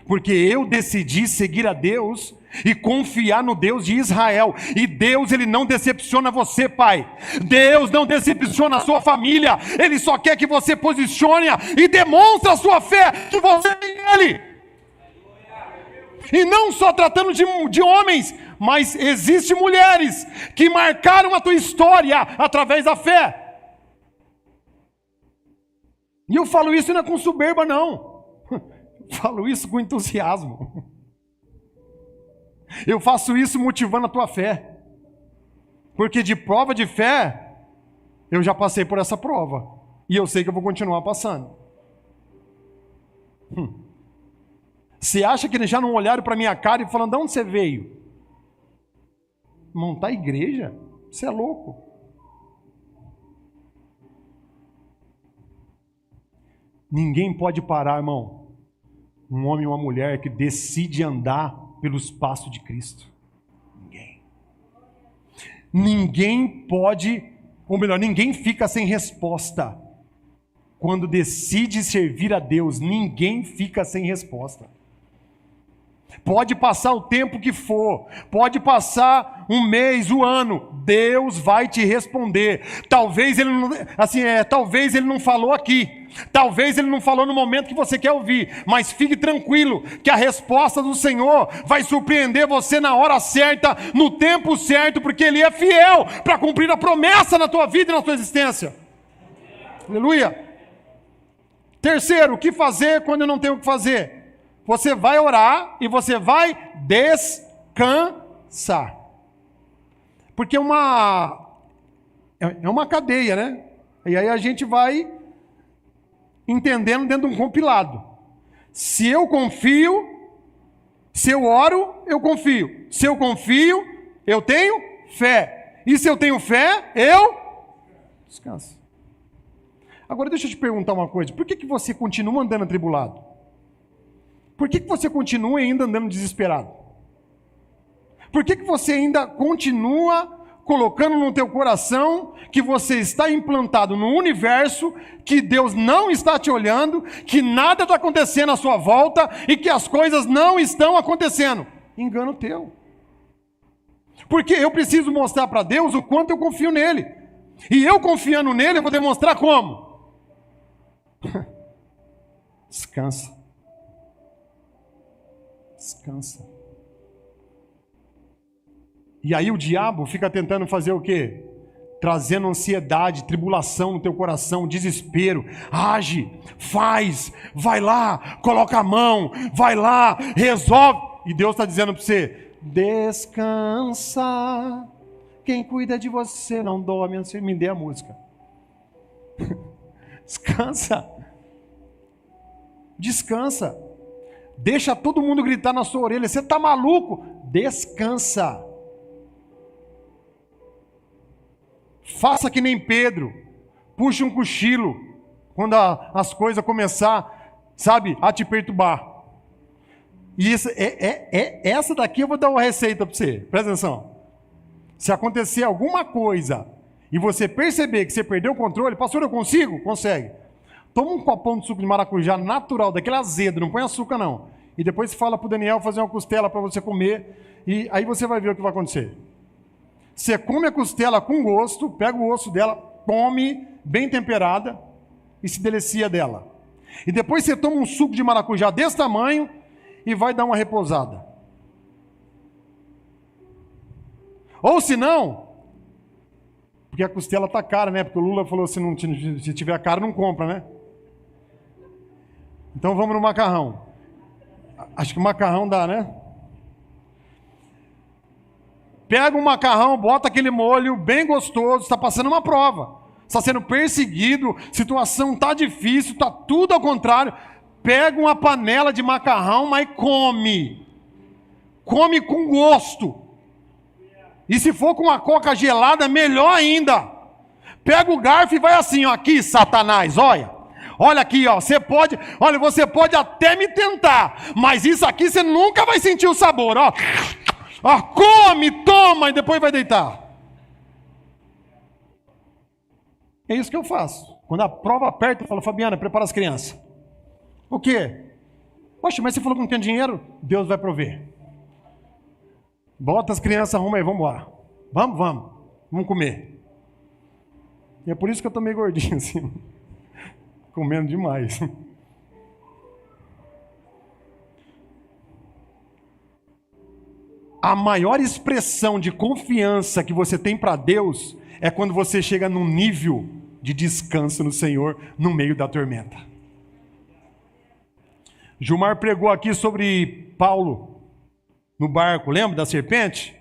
Porque eu decidi seguir a Deus e confiar no Deus de Israel. E Deus, Ele não decepciona você, pai. Deus não decepciona a sua família. Ele só quer que você posicione e demonstre a sua fé que você tem nele. E não só tratando de homens, mas existem mulheres que marcaram a tua história através da fé. E eu falo isso não é com soberba, não. Eu falo isso com entusiasmo. Eu faço isso motivando a tua fé. Porque de prova de fé, eu já passei por essa prova. E eu sei que eu vou continuar passando. Você acha que eles já não olharam para minha cara e falaram, de onde você veio? Montar igreja? Você é louco. Ninguém pode parar, irmão, um homem ou uma mulher que decide andar pelos passos de Cristo. Ninguém pode, ou melhor, ninguém fica sem resposta. Quando decide servir a Deus, ninguém fica sem resposta. Pode passar o tempo que for, pode passar um mês, um ano, Deus vai te responder. Talvez ele não, talvez ele não falou aqui, talvez ele não falou no momento que você quer ouvir, mas fique tranquilo que a resposta do Senhor vai surpreender você na hora certa, no tempo certo, porque Ele é fiel para cumprir a promessa na tua vida e na tua existência. Aleluia. Terceiro, o que fazer quando eu não tenho o que fazer? Você vai orar e você vai descansar. Porque é uma cadeia, né? E aí a gente vai entendendo dentro de um compilado. Se eu confio, se eu oro, eu confio. Se eu confio, eu tenho fé. E se eu tenho fé, eu descanso. Agora deixa eu te perguntar uma coisa. Por que você continua andando atribulado? Por que você continua ainda andando desesperado? Por que você ainda continua colocando no teu coração que você está implantado no universo, que Deus não está te olhando, que nada está acontecendo à sua volta e que as coisas não estão acontecendo? Engano teu. Porque eu preciso mostrar para Deus o quanto eu confio nele. E eu confiando nele, eu vou demonstrar como? Descansa. Descansa. E aí o diabo fica tentando fazer o quê? Trazendo ansiedade, tribulação no teu coração, desespero. Age, faz, vai lá, coloca a mão, vai lá, resolve. E Deus está dizendo para você, descansa. Quem cuida de você não dorme. Me dê a música. Descansa. Descansa. deixa todo mundo gritar na sua orelha, você está maluco? Descansa. Faça que nem Pedro, puxe um cochilo, quando as coisas começar, sabe, a te perturbar. E isso, essa daqui eu vou dar uma receita para você, presta atenção. Se acontecer alguma coisa, e você perceber que você perdeu o controle, pastor, eu consigo? Consegue. Toma um copão de suco de maracujá natural, daquele azedo, não põe açúcar não. E depois você fala para o Daniel fazer uma costela para você comer, e aí você vai ver o que vai acontecer. Você come a costela com gosto, pega o osso dela, come, bem temperada, e se delicia dela. E depois você toma um suco de maracujá desse tamanho, e vai dar uma repousada. Ou se não, porque a costela está cara, né? Porque o Lula falou, se tiver cara, não compra, né? Então vamos no macarrão. Acho que o macarrão dá, né? Pega um macarrão, bota aquele molho bem gostoso, está passando uma prova. Está sendo perseguido, situação está difícil, está tudo ao contrário. Pega uma panela de macarrão, mas come. Come com gosto. E se for com uma coca gelada, melhor ainda. Pega o garfo e vai assim, ó, aqui, Satanás, olha. Olha aqui, ó, você pode até me tentar, mas isso aqui você nunca vai sentir o sabor, ó. Ó, come, toma e depois vai deitar. É isso que eu faço. Quando a prova aperta, eu falo, Fabiana, prepara as crianças. O quê? Poxa, mas você falou que não tem dinheiro? Deus vai prover. Bota as crianças, arruma aí, vamos embora. Vamos comer. E é por isso que eu tô meio gordinho assim. Comendo demais. A maior expressão de confiança que você tem para Deus é quando você chega num nível de descanso no Senhor no meio da tormenta. Gilmar pregou aqui sobre Paulo no barco, lembra da serpente?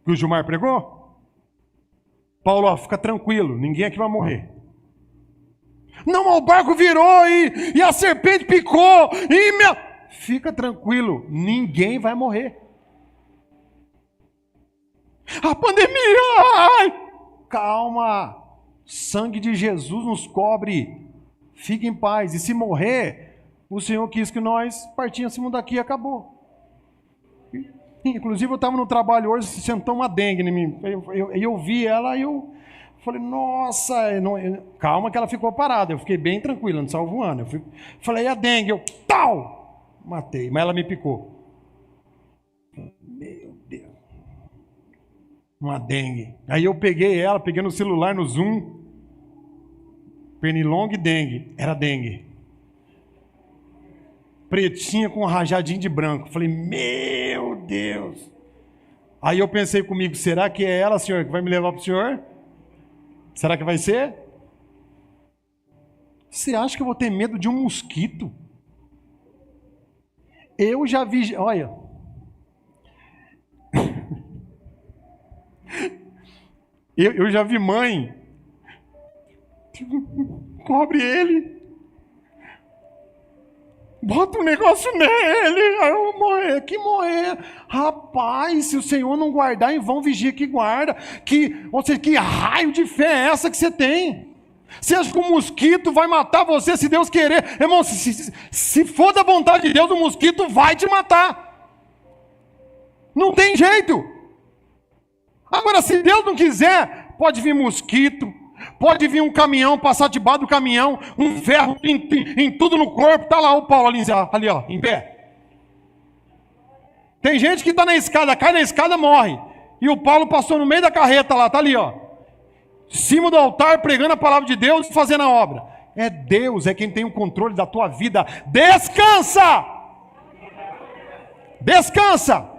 Que o Gilmar pregou? Paulo, ó, fica tranquilo, ninguém aqui vai morrer. Não, o barco virou e a serpente picou. Fica tranquilo, ninguém vai morrer. A pandemia, ai! Calma, sangue de Jesus nos cobre. Fique em paz, e se morrer, o Senhor quis que nós partíssemos daqui e acabou. Inclusive eu estava no trabalho hoje, sentou uma dengue em mim. Eu vi ela e eu falei, nossa, calma que ela ficou parada. Eu fiquei bem tranquilo, não saiu voando. Falei, e a dengue? Eu, tal! Matei, mas ela me picou. Meu Deus. Uma dengue. Aí eu peguei ela, peguei no celular, no Zoom. Pernilongo e dengue. Era dengue. Pretinha com um rajadinho de branco. Falei, meu Deus. Aí eu pensei comigo, será que é ela, senhor, que vai me levar para o senhor? Será que vai ser? Você acha que eu vou ter medo de um mosquito? Eu já vi, olha. Eu já vi mãe. Cobre ele. Bota um negócio nele, aí eu vou morrer, que morrer. Rapaz, se o Senhor não guardar, em vão vigia que guarda. Ou seja, que raio de fé é essa que você tem? Você acha que o mosquito vai matar você se Deus querer? Irmão, se for da vontade de Deus, o mosquito vai te matar. Não tem jeito. Agora, se Deus não quiser, pode vir mosquito, pode vir um caminhão, passar debaixo do caminhão, um ferro em tudo no corpo. Está lá o Paulo ali, ó, em pé. Tem gente que está na escada, cai na escada, morre. E o Paulo passou no meio da carreta lá, está ali, ó. Em cima do altar, pregando a palavra de Deus e fazendo a obra. É Deus, é quem tem o controle da tua vida. Descansa! Descansa!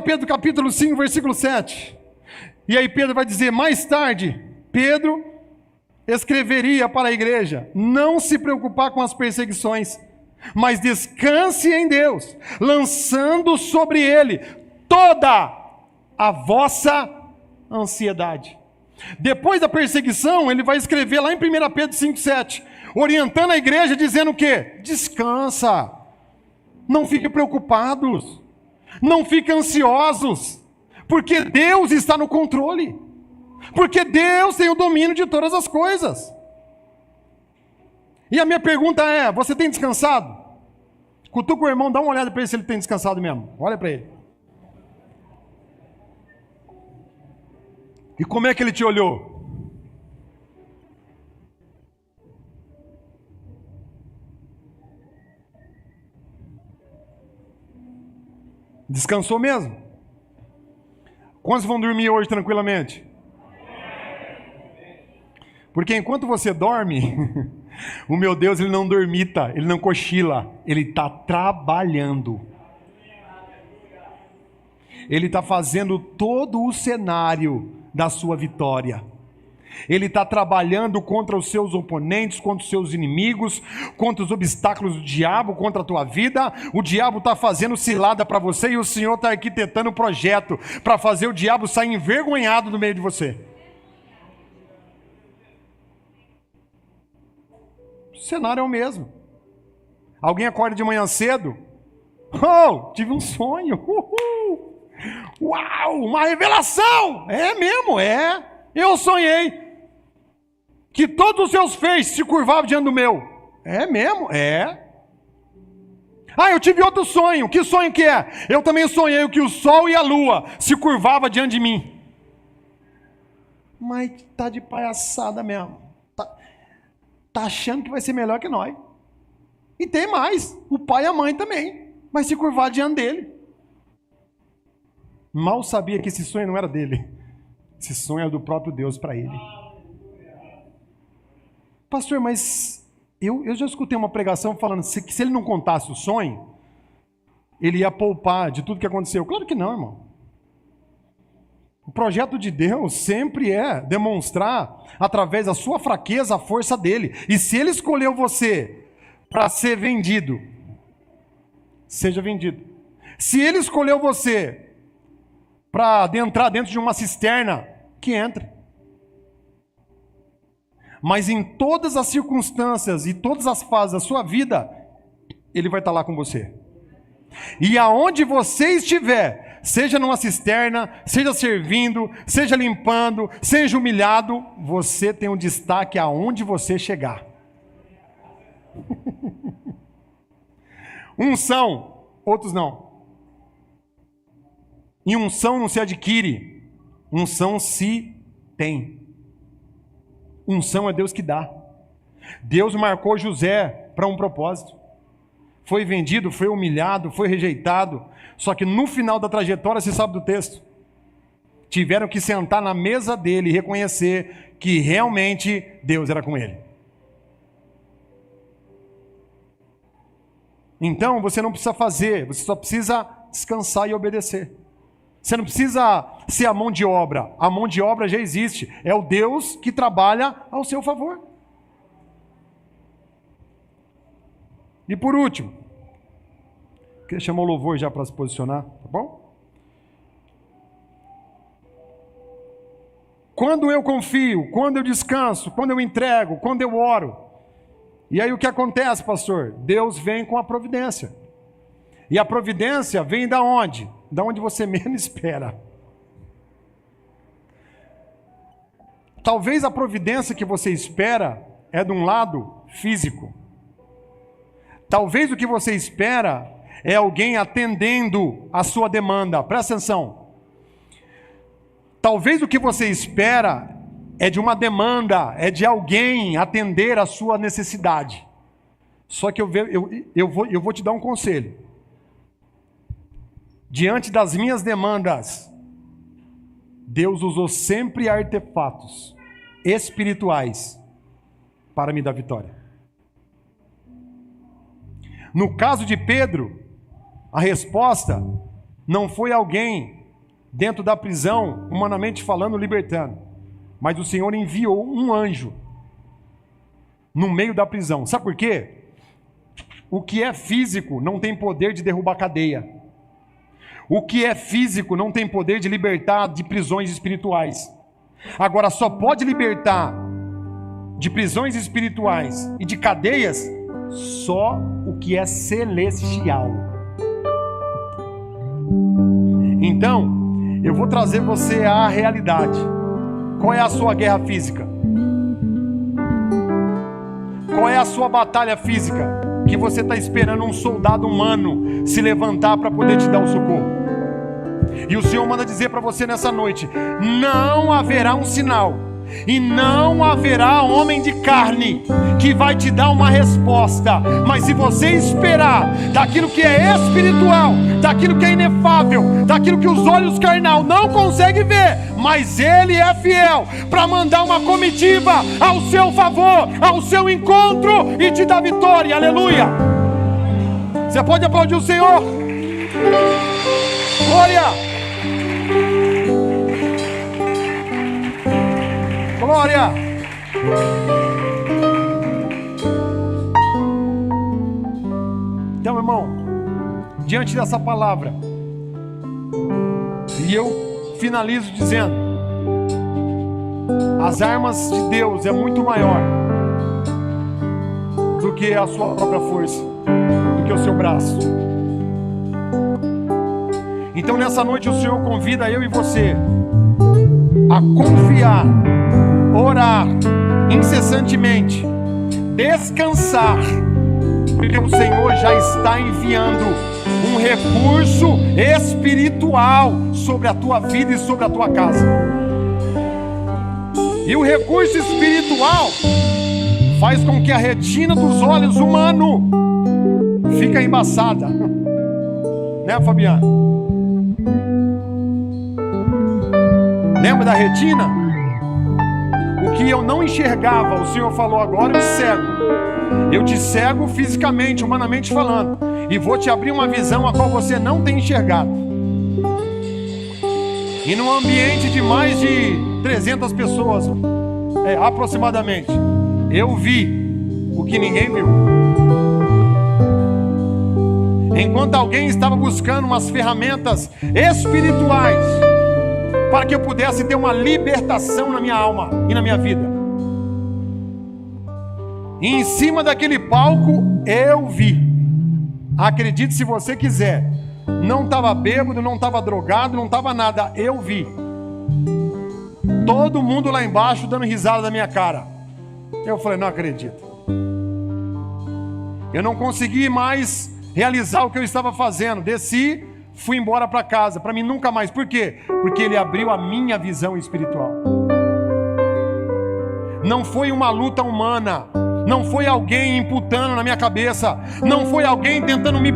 Pedro capítulo 5, versículo 7. E aí Pedro vai dizer, mais tarde, Pedro escreveria para a igreja, não se preocupar com as perseguições, mas descanse em Deus, lançando sobre ele toda a vossa ansiedade. Depois da perseguição, ele vai escrever lá em 1 Pedro 5,7, orientando a igreja, dizendo o quê? Descansa, não fiquem preocupados, não fiquem ansiosos, porque Deus está no controle, porque Deus tem o domínio de todas as coisas. E a minha pergunta é, você tem descansado? Cutuca o irmão, dá uma olhada para ele se ele tem descansado mesmo, olha para ele. E como é que ele te olhou? Descansou mesmo? Quantos vão dormir hoje tranquilamente? Porque enquanto você dorme, o meu Deus, ele não dormita, ele não cochila, ele está trabalhando. Ele está fazendo todo o cenário da sua vitória. Ele está trabalhando contra os seus oponentes, contra os seus inimigos, contra os obstáculos do diabo, contra a tua vida. O diabo está fazendo cilada para você e o Senhor está arquitetando um projeto para fazer o diabo sair envergonhado do meio de você. O cenário é o mesmo. Alguém acorda de manhã cedo? Oh, tive um sonho. Uau, uma revelação. É mesmo, é. Eu sonhei que todos os seus feixes se curvavam diante do meu. É mesmo, é. Ah, eu tive outro sonho. Que sonho que é? Eu também sonhei que o sol e a lua se curvavam diante de mim. Mas tá de palhaçada mesmo. Tá achando que vai ser melhor que nós. E tem mais, o pai e a mãe também vai se curvar diante dele. Mal sabia que esse sonho não era dele. Esse sonho era do próprio Deus para ele. Pastor, mas eu já escutei uma pregação falando que se ele não contasse o sonho, ele ia poupar de tudo que aconteceu. Claro que não, irmão. O projeto de Deus sempre é demonstrar, através da sua fraqueza, a força dele. E se ele escolheu você para ser vendido, seja vendido. Se ele escolheu você para entrar dentro de uma cisterna, que entre. Mas em todas as circunstâncias e todas as fases da sua vida, ele vai estar lá com você. E aonde você estiver, seja numa cisterna, seja servindo, seja limpando, seja humilhado, você tem um destaque aonde você chegar. Uns são, outros não. E unção não se adquire, unção se tem. Unção é Deus que dá. Deus marcou José para um propósito. Foi vendido, foi humilhado, foi rejeitado. Só que no final da trajetória, você sabe do texto, tiveram que sentar na mesa dele e reconhecer que realmente Deus era com ele. Então você não precisa fazer, você só precisa descansar e obedecer. Você não precisa ser a mão de obra já existe, é o Deus que trabalha ao seu favor. E por último, queria chamar o louvor já para se posicionar, tá bom? Quando eu confio, quando eu descanso, quando eu entrego, quando eu oro, e aí o que acontece, pastor? Deus vem com a providência. E a providência vem da onde? Da onde você menos espera. Talvez a providência que você espera é de um lado físico. Talvez o que você espera é alguém atendendo a sua demanda. Presta atenção. Talvez o que você espera é de uma demanda, é de alguém atender a sua necessidade. Só que eu vou te dar um conselho. Diante das minhas demandas, Deus usou sempre artefatos espirituais para me dar vitória. No caso de Pedro, a resposta não foi alguém dentro da prisão, humanamente falando, libertando, mas o Senhor enviou um anjo no meio da prisão. Sabe por quê? O que é físico não tem poder de derrubar cadeia. O que é físico não tem poder de libertar de prisões espirituais. Agora, só pode libertar de prisões espirituais e de cadeias só o que é celestial. Então, eu vou trazer você à realidade. Qual é a sua guerra física? Qual é a sua batalha física? Que você está esperando um soldado humano se levantar para poder te dar o socorro. E o Senhor manda dizer para você nessa noite: não haverá um sinal e não haverá homem de carne que vai te dar uma resposta, mas se você esperar daquilo que é espiritual, daquilo que é inefável, daquilo que os olhos carnal não conseguem ver, mas Ele é fiel para mandar uma comitiva ao seu favor, ao seu encontro e te dar vitória. Aleluia! Você pode aplaudir o Senhor? Glória! Glória! Então, irmão, diante dessa palavra, e eu finalizo dizendo: as armas de Deus é muito maior do que a sua própria força, do que o seu braço. Então, nessa noite, o Senhor convida eu e você a confiar, orar incessantemente, descansar, porque o Senhor já está enviando um recurso espiritual sobre a tua vida e sobre a tua casa. E o recurso espiritual faz com que a retina dos olhos humanos fique embaçada, né, Fabiano? Lembra da retina? O que eu não enxergava, o Senhor falou agora: eu cego. Eu te cego fisicamente, humanamente falando, e vou te abrir uma visão a qual você não tem enxergado. E num ambiente de mais de 300 pessoas, aproximadamente, eu vi o que ninguém viu. Enquanto alguém estava buscando umas ferramentas espirituais para que eu pudesse ter uma libertação na minha alma e na minha vida, e em cima daquele palco eu vi, acredite se você quiser, não estava bêbado, não estava drogado, não estava nada, eu vi todo mundo lá embaixo dando risada da minha cara. Eu falei: não acredito. Eu não consegui mais realizar o que eu estava fazendo. Desci, fui embora para casa, para mim nunca mais. Por quê? Porque Ele abriu a minha visão espiritual. Não foi uma luta humana, não foi alguém imputando na minha cabeça, não foi alguém tentando me,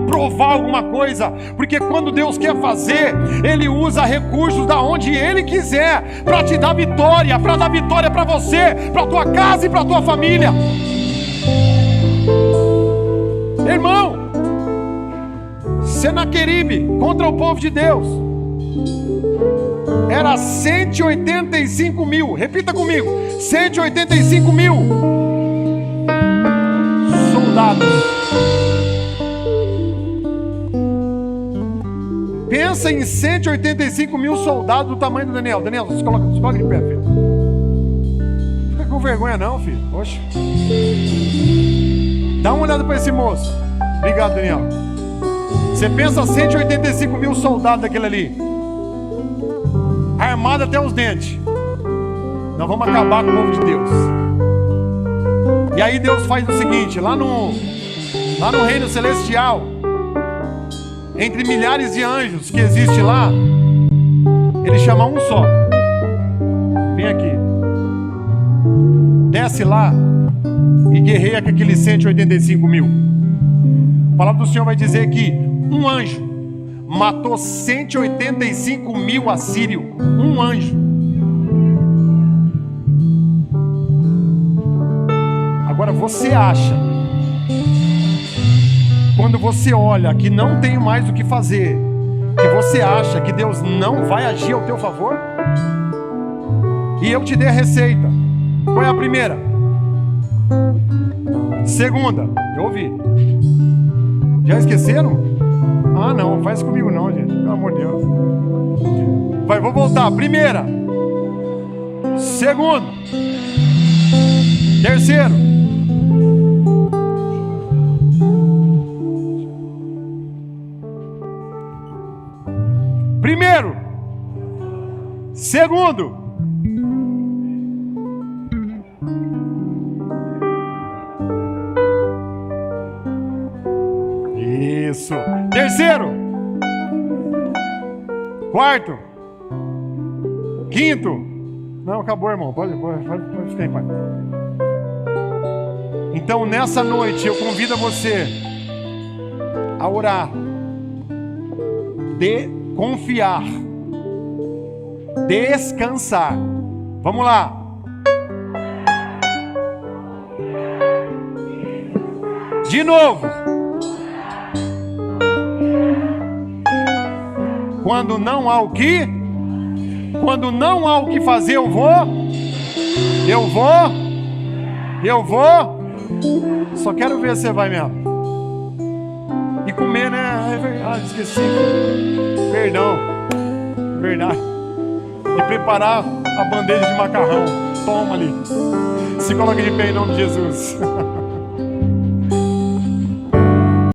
provar alguma coisa, porque quando Deus quer fazer, Ele usa recursos da onde Ele quiser, para te dar vitória, para dar vitória para você, para tua casa e para tua família. Irmão, Senaqueribe contra o povo de Deus era 185 mil, repita comigo, 185 mil soldados. Pensa em 185 mil soldados do tamanho do Daniel. Daniel, se coloca de pé, filho. Não fica com vergonha não, filho. Oxe. Dá uma olhada para esse moço. Obrigado, Daniel. Você pensa 185 mil soldados daquele ali, armado até os dentes. Nós vamos acabar com o povo de Deus. E aí Deus faz o seguinte: lá no reino celestial, entre milhares de anjos que existe lá, Ele chama um só. Vem aqui, desce lá e guerreia com aqueles 185 mil. A palavra do Senhor vai dizer que um anjo matou 185 mil assírios. Um anjo. Agora você acha, quando você olha que não tem mais o que fazer, que você acha que Deus não vai agir ao teu favor? E eu te dei a receita. Qual é a primeira? Segunda, eu ouvi. Já esqueceram? Ah não, faz comigo não, gente, pelo amor de Deus. Vou voltar. Primeira, Segundo. Terceiro. Primeiro. Segundo. Isso. Terceiro. Quarto. Quinto. Não, acabou, irmão. Pode ficar em paz. Então, nessa noite, eu convido a você a orar, confiar, descansar. Vamos lá. De novo. Quando não há o que fazer, eu vou. Só quero ver se você vai mesmo. E comer, né? É verdade, esqueci. Perdão. Verdade. E preparar a bandeja de macarrão. Toma ali. Se coloque de pé em nome de Jesus.